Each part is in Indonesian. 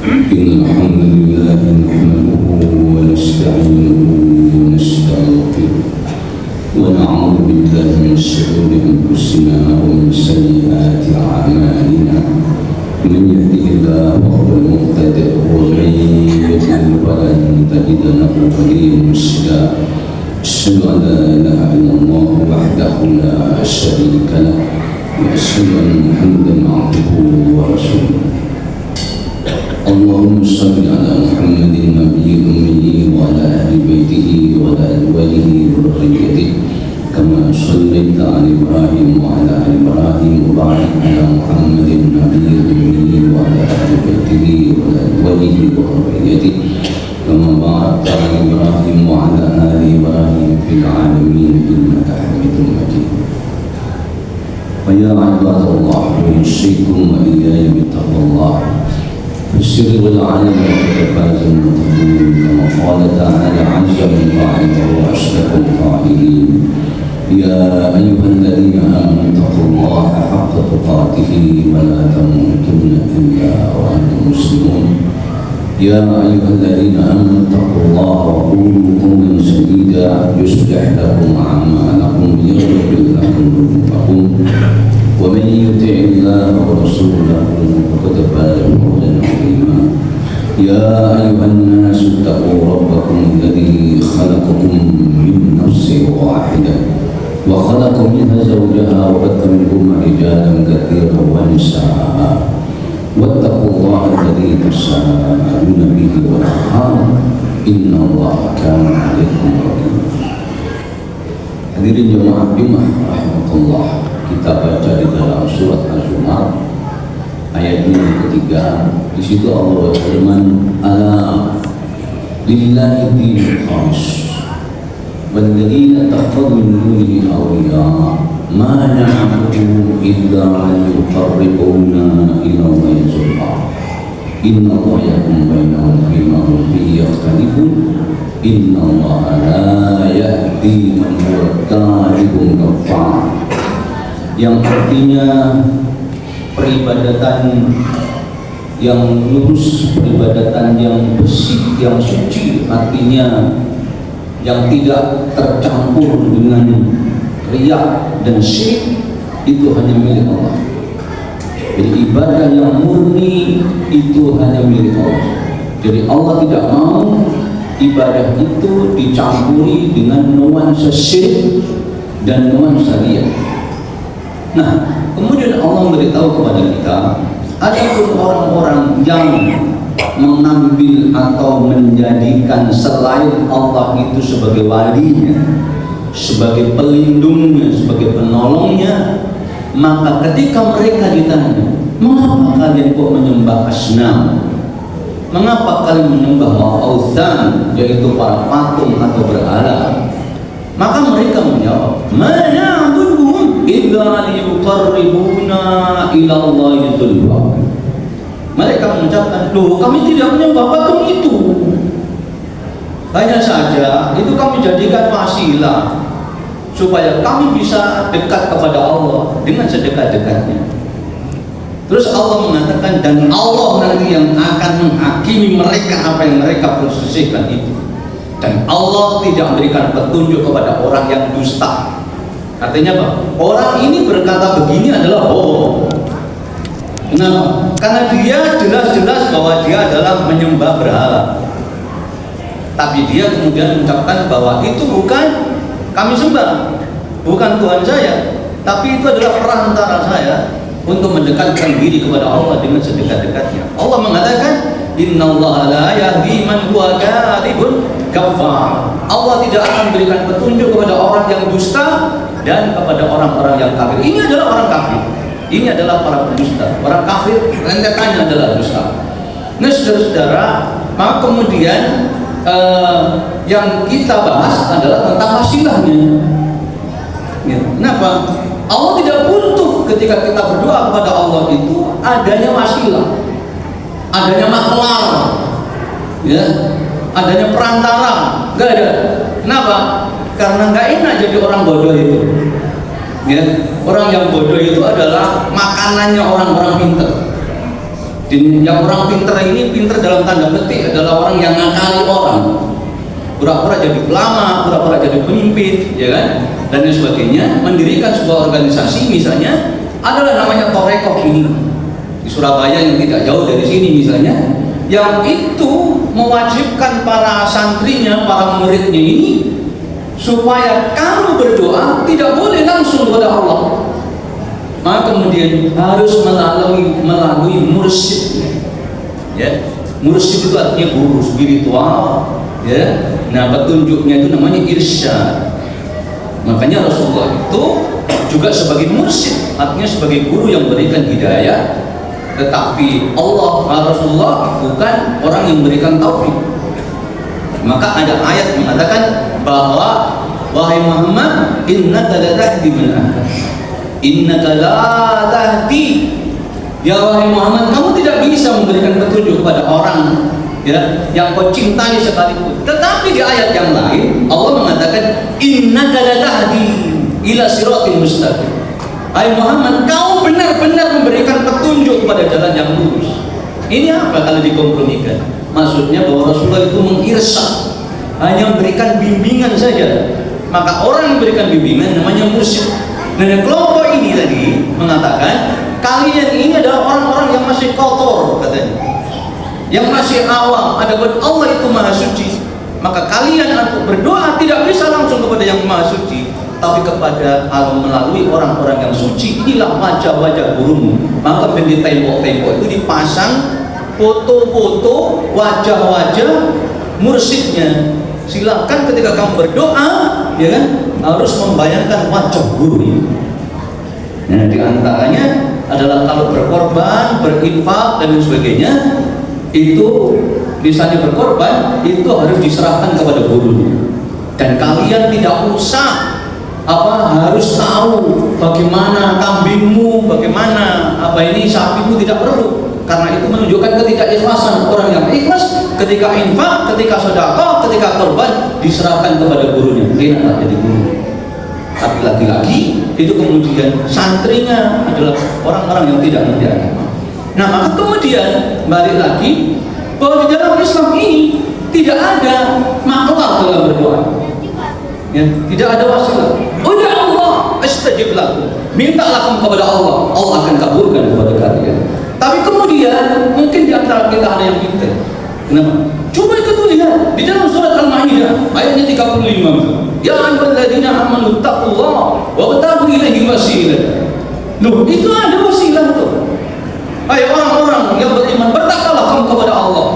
إن الحمد لله نحمده ونستعينه ونستغفره ونعوذ بالله من شرور أنفسنا ومن سيئات أعمالنا من يهده الله فهو المهتدي ومن يضلل فلن تجد له وليا مرشدا أشهد أن لا إله إلا الله وحده لا شريك له وأشهد أن محمدا عبده ورسوله اللهم صل على محمد النبي الأمي وعلى أهل بيته وعلى أزواجه وذريته كما صليت على إبراهيم وعلى آل إبراهيم وبارك على محمد النبي الأمي وعلى أهل بيته وعلى أزواجه وذريته كما باركت على إبراهيم وعلى آل إبراهيم في العالمين إنك حميد مجيد فيا عباد الله أوصيكم وإياي بتقوى الله في السر والعلن وكفاز المتقين كما قال تعالى عز من قائله وأصدق القائلين يا أيها الذين آمنوا اتقوا الله حق تقاته ولا تموتن إلا وأنتم مسلمون يا أيها الذين آمنوا اتقوا الله وقولوا قولا سديدا يصلح لكم أعمالكم ويغفر لكم ذنوبكم ومن يطع الله ورسوله فقد فاز فوزا عظيما يا أيها الناس اتقوا ربكم الذي خلقكم من نفس واحدة وخلق منها زوجها وبث منهما رجالا كثيرا ونساء واتقوا الله الذي تساءلون به والأرحام إن الله كان عليكم رقيبا. Hadirin jemaah Jumat rahimakumullah, kita baca di dalam surat Az-Zumar ayat yang ketiga. Di situ Allah berfirman, "Ala lillahi dinul khalis walladzina takhadhu min dunihi awliya ma na'buduhum illa liyuqarribuna ila Allahi zulfa inna Allaha yahkum bainahum bima hum fihi yakhtalifun inna Allaha la yahdi man huwa kadhibun kafar." Yang artinya peribadatan yang lurus, peribadatan yang bersih, yang suci, artinya yang tidak tercampur dengan riya dan syirik, itu hanya milik Allah. Jadi ibadah yang murni itu hanya milik Allah. Jadi Allah tidak mau ibadah itu dicampuri dengan nuansa syirik dan nuansa riya. Nah, kemudian Allah memberitahu kepada kita, adapun orang-orang yang mengambil atau menjadikan selain Allah itu sebagai walinya, sebagai pelindungnya, sebagai penolongnya, maka ketika mereka ditanya, mengapa kalian kok menyembah asnam? Mengapa kalian menyembah ma'authan, yaitu para patung atau berhala? Maka mereka menjawab, mana na'buduhum illa liyuqarribuna ila Allahi zulfa. Mereka mengucapkan, loh, kami tidak menyembah patung itu, hanya saja itu kami jadikan wasilah supaya kami bisa dekat kepada Allah dengan sedekat-dekatnya. Terus Allah mengatakan, dan Allah nanti yang akan menghakimi mereka apa yang mereka perselisihkan itu. Dan Allah tidak memberikan petunjuk kepada orang yang dusta. Artinya apa? Orang ini berkata begini adalah bohong. Kenapa? Karena dia jelas-jelas bahwa dia adalah menyembah berhala. Tapi dia kemudian mengucapkan bahwa itu bukan kami sembah, bukan Tuhan saya, tapi itu adalah perantara saya untuk mendekatkan diri kepada Allah dengan sedekat-dekatnya. Allah mengatakan, innallaha la yahdi man huwa kadhibun kafar. Allah tidak akan berikan petunjuk kepada orang yang dusta dan kepada orang-orang yang kafir. Ini adalah orang kafir. Ini adalah para pendusta. Orang kafir rentetannya adalah dusta. Nah, saudara-saudara, maka kemudian yang kita bahas adalah tentang wasilahnya. Ya. Kenapa? Allah tidak butuh ketika kita berdoa kepada Allah itu adanya wasilah, adanya maklar, ya, adanya perantara, nggak ada. Kenapa? Karena nggak enak jadi orang bodoh itu. Ya, orang yang bodoh itu adalah makanannya orang-orang pintar. Yang orang pintar ini, pintar dalam tanda petik, adalah orang yang ngakali orang, pura-pura jadi ulama, pura-pura jadi pemimpin, ya kan, dan lain sebagainya. Mendirikan sebuah organisasi, misalnya adalah namanya Torekoh ini di Surabaya yang tidak jauh dari sini misalnya, yang itu mewajibkan para santrinya, para muridnya ini supaya kalau berdoa tidak boleh langsung kepada Allah, maka kemudian harus melalui mursyid, ya. Mursyid itu artinya guru spiritual, ya. Nah, petunjuknya itu namanya irsyad. Makanya Rasulullah itu juga sebagai mursyid, artinya sebagai guru yang memberikan hidayah. Tetapi Rasulullah bukan orang yang memberikan taufik. Maka ada ayat mengatakan bahwa wahai Muhammad, innaka la tahdi man ahbabta. Innaka la tahdi, ya wahai Muhammad, kamu tidak bisa memberikan petunjuk kepada orang, ya, yang kau cintai sekalipun. Tetapi di ayat yang lain Allah mengatakan innaka la tahdi ila siratil mustaqim. Hai Muhammad, kau benar-benar memberikan petunjuk kepada jalan yang lurus. Ini apa kalau dikompromikan? Maksudnya bahwa Rasulullah itu mengirsyad, hanya memberikan bimbingan saja. Maka orang yang memberikan bimbingan namanya mursyid. Dan kelompok ini tadi mengatakan kalian ini adalah orang-orang yang masih kotor, katanya, yang masih awam. Adapun Allah itu maha suci, maka kalian untuk berdoa tidak bisa langsung kepada yang maha suci, tapi kepada melalui orang-orang yang suci. Inilah wajah-wajah gurumu. Maka di tembok-tembok itu dipasang foto-foto wajah-wajah mursyidnya. Silakan ketika kamu berdoa, ya kan, harus membayangkan wajah guru ini. Nah, di antaranya adalah kalau berkorban, berinfak dan sebagainya, itu misalnya berkorban itu harus diserahkan kepada gurunya. Dan kalian tidak usah harus tahu bagaimana kambingmu, bagaimana sapimu, tidak perlu. Karena itu menunjukkan ketidakikhlasan. Orang yang ikhlas ketika infak, ketika sedekah, ketika korban diserahkan kepada gurunya. Enak jadi guru. Tapi lagi-lagi itu kemudian santrinya adalah orang-orang yang tidak mengerti agama. Nah, maka kemudian balik lagi bahwa di dalam Islam ini tidak ada makhluk dalam berdoa. Ya, tidak ada wasilah. Udah Allah, astajib lakum. Mintalah kamu kepada Allah, Allah akan kabulkan kepada kalian. Tapi kemudian mungkin di antara kita ada yang pintar. Kenapa? Coba kita lihat di dalam surat Al-Maidah ayatnya 35. Ya ayyuhalladzina amanu taqullaha wabtaghu ilaihi wasilah. Loh, itu ada wasilah tuh. Hai orang-orang yang beriman, bertakwalah kamu kepada Allah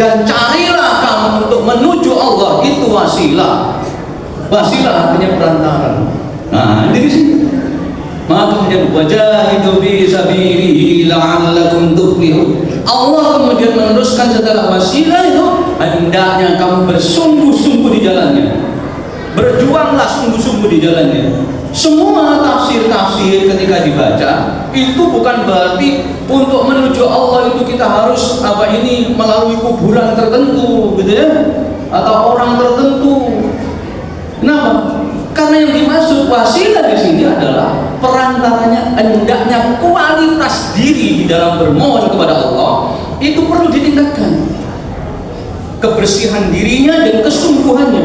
dan carilah kamu untuk menuju Allah. Itu wasilah. Wasilah artinya perantara. Nah, di sini. Maka kemudian wajahidu fi sabilihi la'allakum tuflihun. Allah kemudian meneruskan setelah wasilah itu, hendaknya kamu bersungguh-sungguh di jalannya. Berjuanglah sungguh-sungguh di jalannya. Semua tafsir-tafsir ketika dibaca itu bukan berarti untuk menuju Allah itu kita harus melalui kuburan tertentu, gitu ya, atau orang tertentu. Kenapa? Karena yang dimaksud wasilah di sini adalah perantaranya. Hendaknya kualitas diri di dalam bermohon kepada Allah itu perlu ditingkatkan, kebersihan dirinya dan kesungguhannya.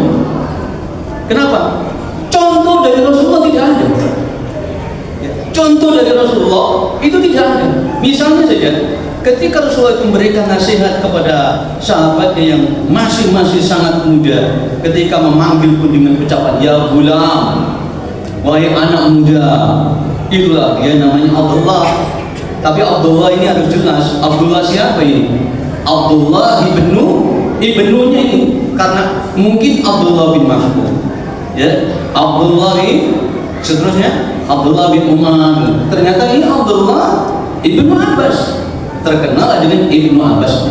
Kenapa? Contoh dari Rasulullah tidak ada. Contoh dari Rasulullah itu tidak ada. Misalnya saja, ketika Rasulullah itu memberikan nasihat kepada sahabatnya yang masih sangat muda, ketika memanggil pun dengan ucapan ya gulam, wahai anak muda, itulah dia namanya Abdullah. Tapi Abdullah ini harus jelas. Abdullah siapa ini? Abdullah ibnunya ini, karena mungkin Abdullah bin Mas'ud, ya, Abdullah ini seterusnya Abdullah bin Umar. Ternyata ini Abdullah ibnu Abbas, terkenal dengan Ibnu Abbas.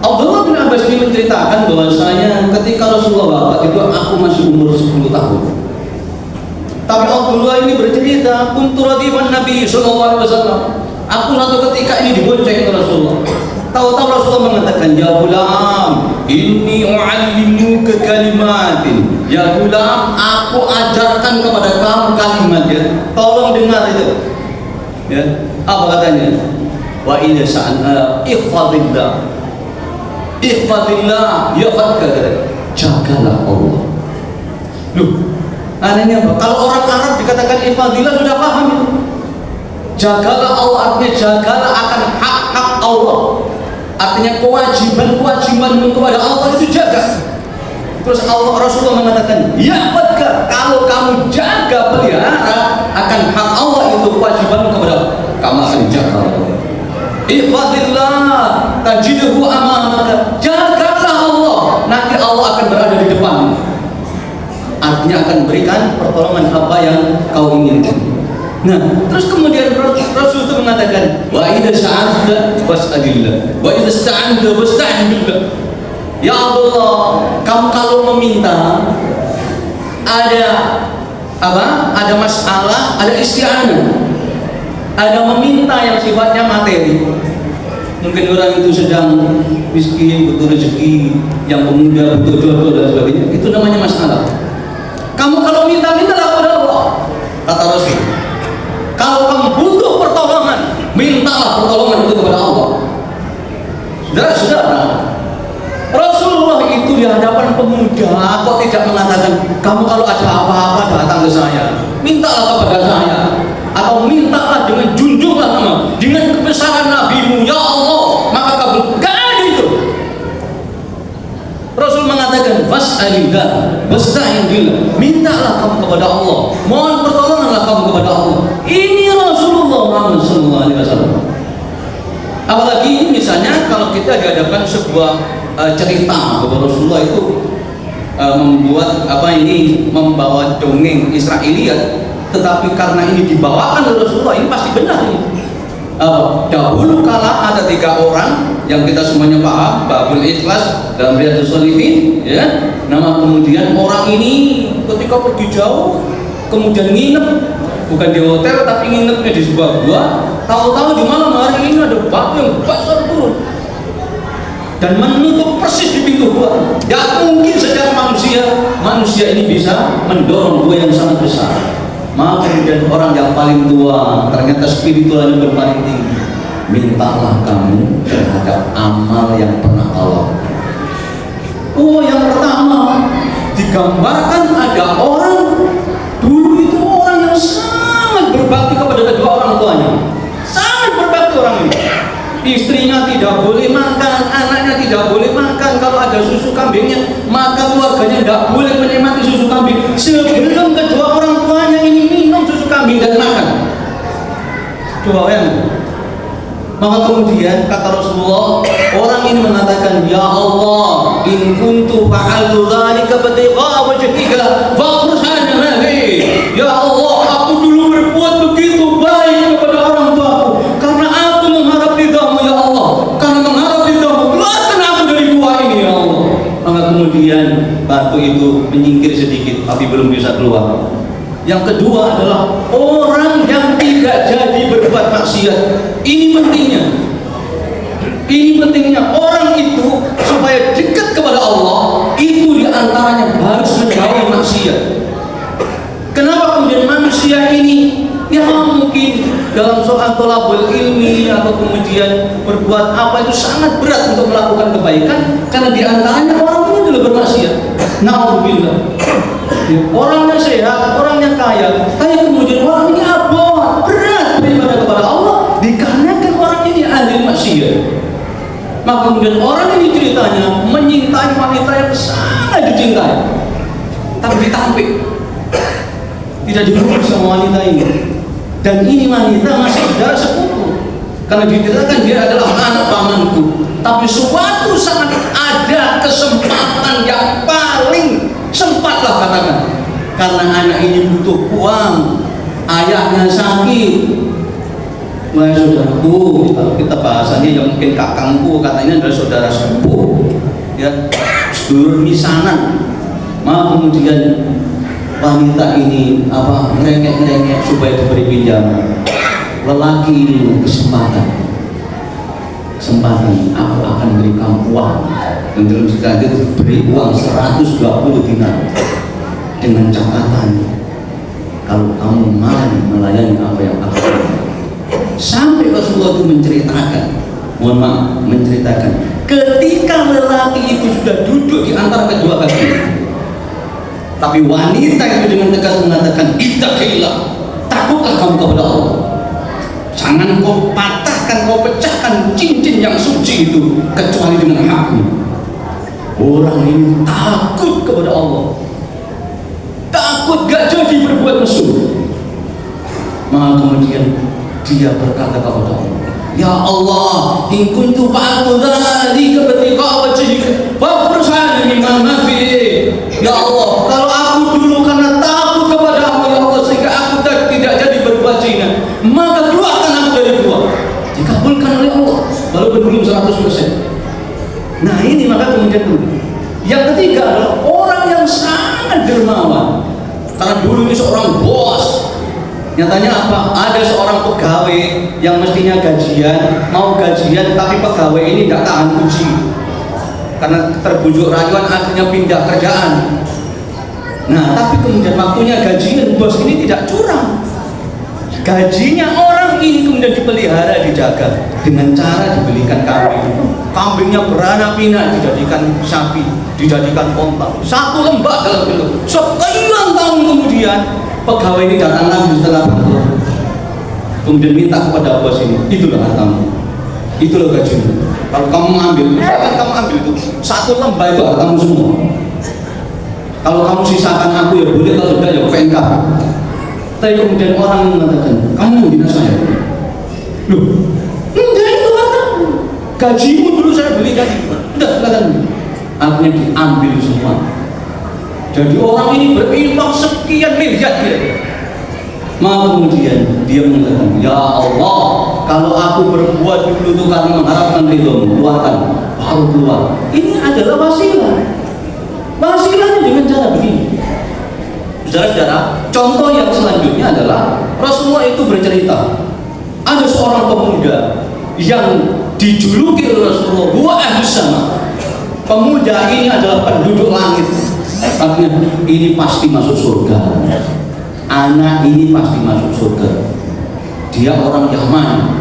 Abdullah bin Abbas ini menceritakan bahwasanya ketika Rasulullah wafat itu aku masih umur 10 tahun. Tapi Abdullah ini bercerita, kuntu radiban Nabi sallallahu alaihi wasallam. Aku suatu ketika ini dibonceng oleh Rasulullah. Tahu-tahu Rasulullah mengatakan, ya gulam, inni u'allimuka kalimatin. Ya gulam, aku ajarkan kepada kamu kalimat, ya. Tolong dengar itu. Ya, apa katanya? wa idza sa'alta ihfazillah. Ihfazillah yahfazka, jagalah Allah. Loh, anehnya apa? Kalau orang Arab dikatakan ihfazillah sudah paham itu. Jagalah Allah artinya jagalah akan hak-hak Allah. Artinya kewajiban-kewajiban kepada Allah itu jaga. Terus Rasulullah mengatakan, ya fadka, kalau kamu jaga pelihara akan hak Allah itu kewajiban kepada kamu akan jaga Allah. Ihfadillah tajidhu amamaka, jagalah Allah, nanti Allah akan berada di depan. Artinya akan berikan pertolongan apa yang kau inginkan. Nah, terus kemudian Rasul itu mengatakan, wa idza sa'alta fas'alillah, wa idza sta'anta fasta'in billah. Ya Allah, kamu kalau meminta ada apa? Ada masalah, ada isti'anah. Ada meminta yang sifatnya materi. Mungkin orang itu sedang miskin, butuh rezeki, yang pemuda butuh jodoh dan sebagainya. Itu namanya masalah. Kamu kalau mintalah kepada Allah, kata Rasul. Kalau kamu butuh pertolongan, mintalah pertolongan itu kepada Allah. Saudara-saudara, Rasulullah itu di hadapan pemuda kok tidak mengatakan, kamu kalau ada apa-apa datang ke saya, mintalah kepada saya, atau mintalah dengan junjungan nama, dengan kebesaran nabimu, ya Allah, maka kabul. Gak ada itu. Rasul mengatakan, fas'alillah wasta'in billah, mintalah kamu kepada Allah, mohon pertolonganlah kamu kepada Allah. Ini Rasulullah Muhammad SAW. Apalagi misalnya kalau kita dihadapkan sebuah cerita bahwa Rasulullah itu membuat membawa dongeng Israiliyat, tetapi karena ini dibawakan oleh Rasulullah, ini pasti benar ini. Dahulu kala ada 3 orang yang kita semuanya paham, Babul Ikhlas dalam Riyadhus Shalihin, ya. Nama kemudian orang ini ketika pergi jauh, kemudian nginep, bukan di hotel tapi nginepnya di sebuah gua. Tahu-tahu di malam hari ini ada batu yang besar turun dan menutup persis di pintu gua. Tidak mungkin secara manusia ini bisa mendorong gua yang sangat besar. Maka kemudian orang yang paling tua, ternyata spiritualnya berpaling tinggi, mintalah kamu terhadap amal yang pernah kau lakukan. Oh, yang pertama digambarkan ada orang dulu itu orang yang sangat berbakti kepada kedua orang tuanya, sangat berbakti orang ini. Istrinya tidak boleh makan, anaknya tidak boleh makan. Kalau ada susu kambingnya, maka keluarganya tidak boleh menikmati susu kambing sebelum kedua orang tuanya ini minum susu kambing dan makan. Coba bayangkan. Maka kemudian kata Rasulullah, orang ini mengatakan, ya Allah, in kuntu fa'altu dzalika batigha wajhika fa'khurhana mahi. Ya Allah, aku dulu berbuat begitu baik kepada orang tuaku karena aku mengharap ridhamu, ya Allah. Karena mengharap ridhamu, keluarkan aku dari gua ini, ya Allah. Maka kemudian batu itu menyingkir sedikit tapi belum bisa keluar. Yang kedua adalah orang yang tidak jadi berbuat maksiat. Ini pentingnya. Ini pentingnya orang itu supaya dekat kepada Allah, itu diantaranya harus menjauhi maksiat. Kenapa kemudian manusia ini mungkin dalam soal thalabul ilmi atau kemudian berbuat apa itu sangat berat untuk melakukan kebaikan, karena diantaranya orang ini adalah bermaksiat. Na'udzubillah. Orangnya sehat, orangnya kaya, tapi kemudian orang ini abot, berat beribadah kepada Allah dikarenakan orang ini ahli maksiat. Maka kemudian orang ini ceritanya menyintai wanita yang sangat dicintai, tapi ditampik, tidak dibunuh sama wanita ini. Dan ini wanita masih saudara sepupu, karena diceritakan dia adalah anak pamanku. Tapi suatu saat ada kesempatan yang paling sempatlah katakan, karena anak ini butuh uang, ayahnya sakit. Wah saudaraku, kalau kita bahasanya yang mungkin kakangku, katanya adalah saudara sepupu, ya, sedulur misanan. Maka kemudian wanita ini ngerengek supaya diberi pinjaman. Lelaki ini kesempatan, aku akan beri kamu uang. Dan dalam sekali itu beri uang 120 dinar dengan catatan, kalau kamu mau melayani apa yang aku lakukan. Sampai Rasulullah itu menceritakan ketika lelaki itu sudah duduk di antara kedua kaki, tapi wanita itu dengan tegas mengatakan, ittaqillah, takutlah kamu kepada Allah. Jangan kau patahkan, kau pecahkan cincin yang suci itu kecuali dengan haknya. Orang ini takut kepada Allah, takut gak jadi berbuat mesum. Maka kemudian dia berkata kepada Allah, ya Allah, in kuntu fa'altu dzalika batiqa wajhika fafrusani mimma fi. Ya Allah, kalau aku dulu karena takut kepadamu ya Allah sehingga aku tidak jadi berbuat zina, maka keluarkan aku dari gua. Dikabulkan oleh Allah walaupun belum 100%. Nah ini maka kemudian dulu. Yang ketiga adalah orang yang sangat dermawan. Karena dulu ini seorang bos. Nyatanya apa? Ada seorang pegawai yang mestinya gajian, mau gajian tapi pegawai ini tidak tahan uji. Karena terbujuk rayuan akhirnya pindah kerjaan. Nah, tapi kemudian waktunya gajian, bos ini tidak curang. Gajinya orang ini kemudian dipelihara, dijaga dengan cara dibelikan kambing. Kambingnya beranak pinak, dijadikan sapi, dijadikan onta. Satu lembah dalam bentuk. Sekian tahun kemudian pegawai ini datang lagi setelah bangkrut, kemudian minta kepada bos ini, itulah hartamu, itulah gajimu. Kalau kamu ambil, misalkan kamu ambil itu satu lembah itu hartamu semua. Kalau kamu sisakan aku ya boleh, kalau tidak ya VNK. Tapi kemudian orang mengatakan, kamu menghina saya. Loh, enggak, itu hartamu. Gajimu dulu saya beli gaji. Udah, silakan. Akhirnya diambil semua. Jadi orang ini berinfak sekian miliar dia. Maka kemudian dia mengatakan, ya Allah, kalau aku berbuat dulu itu karena mengharapkan ridhomu, keluarkan, baru keluar. Ini adalah wasilah. Wasilahnya dengan cara begini. Saudara-saudara, contoh yang selanjutnya adalah Rasulullah itu bercerita, ada seorang pemuda yang dijuluki oleh Rasulullah, huwa ahlus sama. Pemuda ini adalah penduduk langit. Artinya ini pasti masuk surga. Anak ini pasti masuk surga. Dia orang Yaman,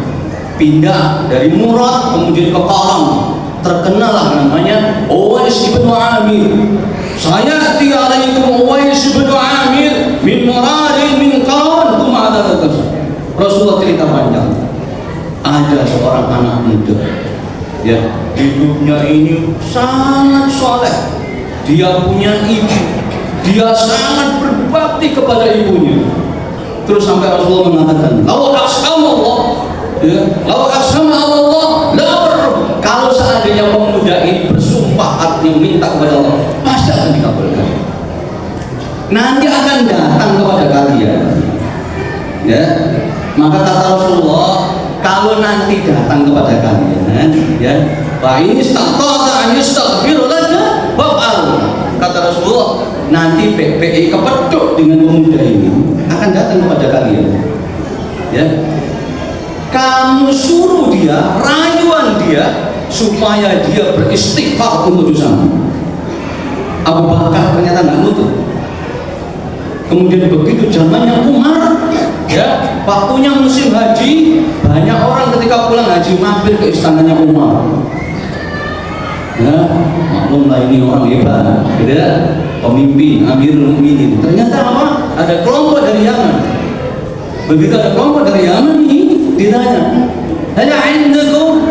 pindah dari Murad kemudian ke Karam. Terkenal lah namanya Uwais ibn Amir. Saya alaikum Uwais ibn Amir min Murad min Karam. Rasulullah cerita panjang. Ada seorang anak muda, ya, hidupnya ini sangat soleh. Dia punya ibu, dia sangat berbakti kepada ibunya. Terus sampai Rasulullah mengatakan, "Lau aqsama Allah, ya, lau aqsama Allah, la barr." Kalau seandainya pemuda ini bersumpah artinya minta kepada Allah, pasti akan dikabulkan. Nanti akan datang kepada kalian. Ya, maka kata Rasulullah, kalau nanti datang kepada kalian, ya, fa ini istata an yastaghfiru laka fa'al. Kata Rasulullah, nanti PPI kepeduk dengan pemuda ini akan datang kepada kalian. Ya, kamu suruh dia, rayuan dia supaya dia beristighfar untuk dosamu. Abu Bakar ternyata nggak nutup. Kemudian begitu zamannya Umar, ya, waktunya musim haji, banyak orang ketika pulang haji mampir ke istananya Umar. Ya, maklumlah ini orang hebat, gitu ya, pemimpin, Amirul Mukminin. Ternyata apa? Ada kelompok dari Yaman. Begitu ada kelompok dari Yaman ini ditanya, hanya indakum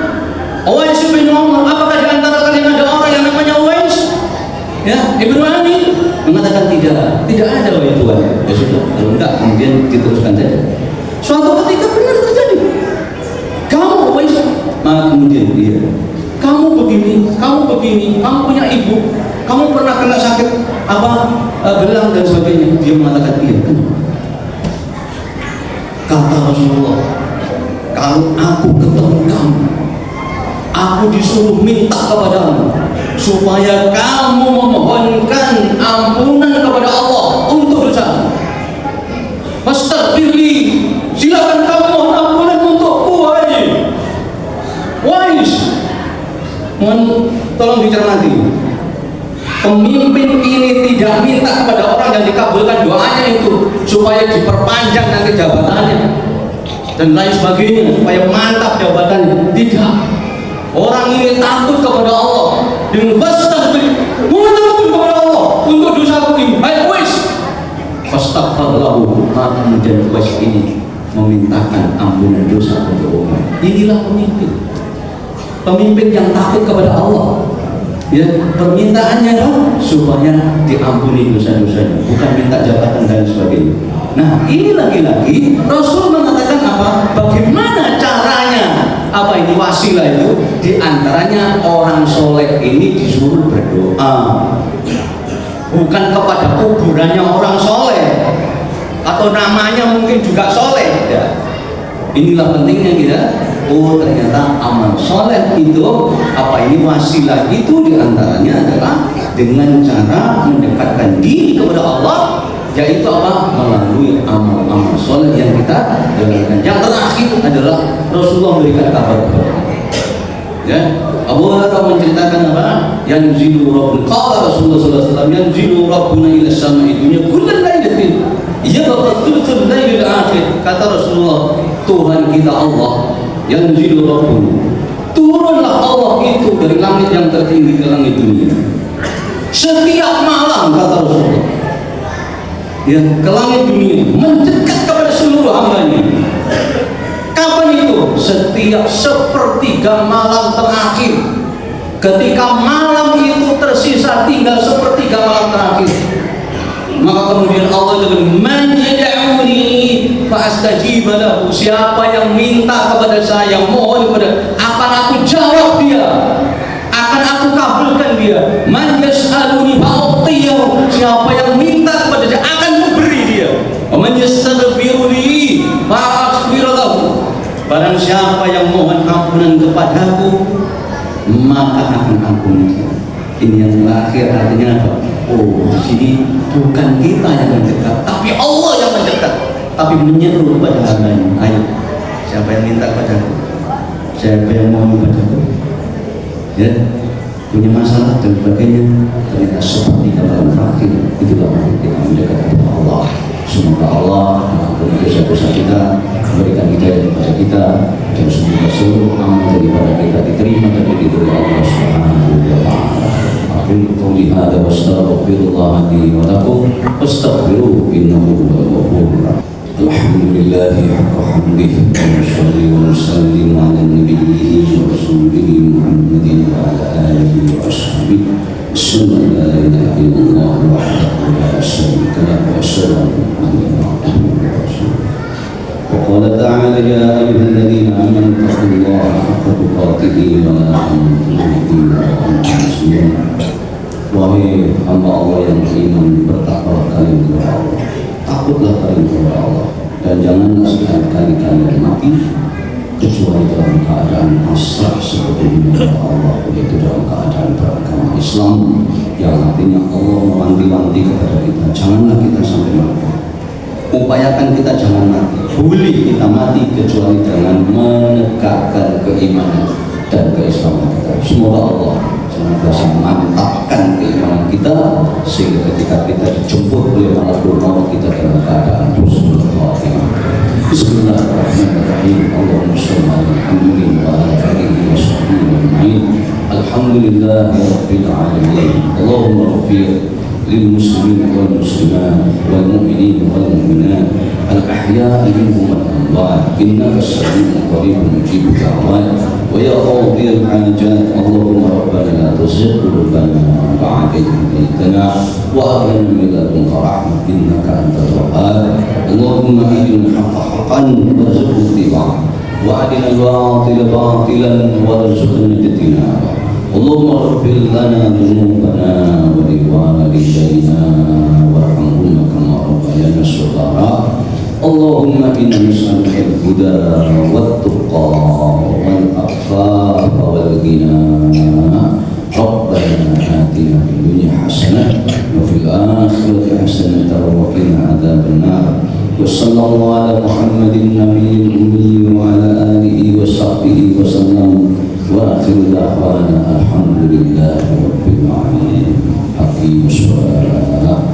Uwais bin Umar, apakah di antara kalian ada orang yang namanya Uwais? Ya, Ibnu Amir mengatakan tidak ada wahai Tuhan. Ya sudah, kalau enggak kemudian diteruskan saja. Suatu ketika benar terjadi. Kamu Uwais, maka kemudian dia, kamu begini, kamu punya ibu, kamu pernah kena sakit apa gelang dan sebagainya. Dia mengatakan iya. Kata Rasulullah, kalau aku ketemu kamu, aku disuruh minta kepadamu supaya kamu memohonkan ampunan kepada Allah untuk dosa. Fastaghfirli, silakan kamu mohon ampunan untukku, wahai Uwais. Mohon tolong dicermati. Pemimpin ini tidak minta kepada orang yang dikabulkan doanya itu supaya diperpanjang nanti jabatannya. dan lain sebagainya supaya mantap jabatan. Tidak, orang ini takut kepada Allah dengan fastaghfir, mohon ampun kepada Allah untuk dosaku ini. Baik wis fastaghfirlahu, maka kemudian wis ini memintakan ampunan dosa untuk umat. Inilah pemimpin yang takut kepada Allah. Ya, permintaannya dong supaya diampuni dosa-dosanya, bukan minta jabatan dan sebagainya. Nah, ini lagi-lagi Rasul mengatakan apa? Bagaimana caranya? Apa ini wasilah itu? Di antaranya orang soleh ini disuruh berdoa, bukan kepada kuburannya orang soleh atau namanya mungkin juga soleh. Ya. Inilah pentingnya kita. Oh, ternyata amal soleh itu apa ini wasilah itu diantaranya adalah dengan cara mendekatkan diri kepada Allah, yaitu apa? Melalui amal-amal soleh yang kita jalankan. Yang terakhir adalah Rasulullah memberikan kabar kepada kita. Ya, Abu Hurairah menceritakan apa? Yanzilu Rabbuna, qala Rasulullah sallallahu alaihi wasallam, yanzilu Rabbuna ila samai dunya kullal lailatin yabqa thuluthul lailil akhir. Kata Rasulullah, Tuhan kita Allah, yanzilu Rabbuna, turunlah Allah itu dari langit yang tertinggi ke langit dunia setiap malam, kata Rasulullah, ya, ke langit dunia, mendekat kepada seluruh hambanya. Kapan itu? Setiap sepertiga malam terakhir. Ketika malam itu tersisa tinggal sepertiga malam terakhir, maka kemudian Allah itu man yad'uni fa astajib lahu, siapa yang minta kepada saya, yang mohon kepada, akan aku jawab dia, akan aku kabulkan dia. Man yas'aluni fa u'tiyahu, siapa yang minta kepada saya akan kuberi dia. Wa man yastaghfiruni fa aghfir lahu, barang siapa yang mohon ampunan kepadaku maka akan ampuni dia. Ini yang terakhir artinya apa? Oh, di sini bukan kita yang mendekat, tapi Allah yang mendekat, tapi menyeru kepada hambanya. Ayo, siapa yang minta kepadaku? Siapa yang mohon kepadaku? Ya, punya masalah dan sebagainya. Ternyata seperti kata terakhir, itulah kita mendekat kepada Allah. Semoga Allah mengampuni dosa-dosa kita, memberikan hidayah kepada kita, dan semoga seluruh amal daripada kita diterima dan diridhoi Allah Subhanahu wa taala. Aqulu qouli hadza wa astaghfirullah li wa lakum wastaghfiruhu innahu huwal ghafurur rahim. Alhamdulillahi haqqa hamdihi wa nusalli wa nusallimu ala nabiyyihi wa rasulihi Muhammadin wa ala alihi wa ashabihi. Asyhadu an la ilaha illallah wahdahu la syarika lahu wa asyhadu anna Muhammadan abduhu wa rasuluh. وقال تعالى يا أيها الذين آمنوا اتقوا الله حق تقاته ولا تموتن إلا وأنتم مسلمون. Wahai hamba Allah yang beriman, bertakwalah kalian kepada Allah, takutlah kalian kepada Allah, dan janganlah sekali-kali kalian mati kecuali dalam keadaan pasrah seperti Allah, yaitu dalam keadaan beragama Islam, yang artinya Allah mewanti-wanti kepada kita, janganlah kita sampai mati. Upayakan kita jangan mati, boleh kita mati kecuali dengan menegakkan keimanan dan keislaman kita. Semoga Allah senantiasa mantapkan keimanan kita, sehingga ketika kita dijemput oleh malaikat maut kita dalam keadaan husnul khatimah. Bismillahirrahmanirrahim. Allahumma shalli ala Muhammadin wa ala alihi wa sahbihi ajma'in. Alhamdulillahi rabbil alamin. Allahumma ighfir للمسلمين والمسلمات والمؤمنين والمؤمنات الأحياء منهم والأموات إنك السميع القريب مجيب الدعوات ويا قاضي الحاجات. اللهم ربنا لا تزغ قلوبنا بعد إذ هديتنا وهب لنا من لدنك رحمة إنك أنت الوهاب. اللهم أرنا الحق حقا وارزقنا اتباعه وأرنا الباطل باطلا وارزقنا اجتنابه. اللهم اغفر لنا ذنوبنا ولوالدينا وارحمهما كما ربيانا صغارا. اللهم إنا نسألك الهدى والتقى والعفاف والغنى. ربنا آتنا في الدنيا حسنة وفي الآخرة حسنة وقنا عذاب النار. وصلى الله على محمد النبي الأمي وعلى آله وصحبه وسلم. وآخر دعوانا الحمد لله رب العالمين. أقيموا الصلاة.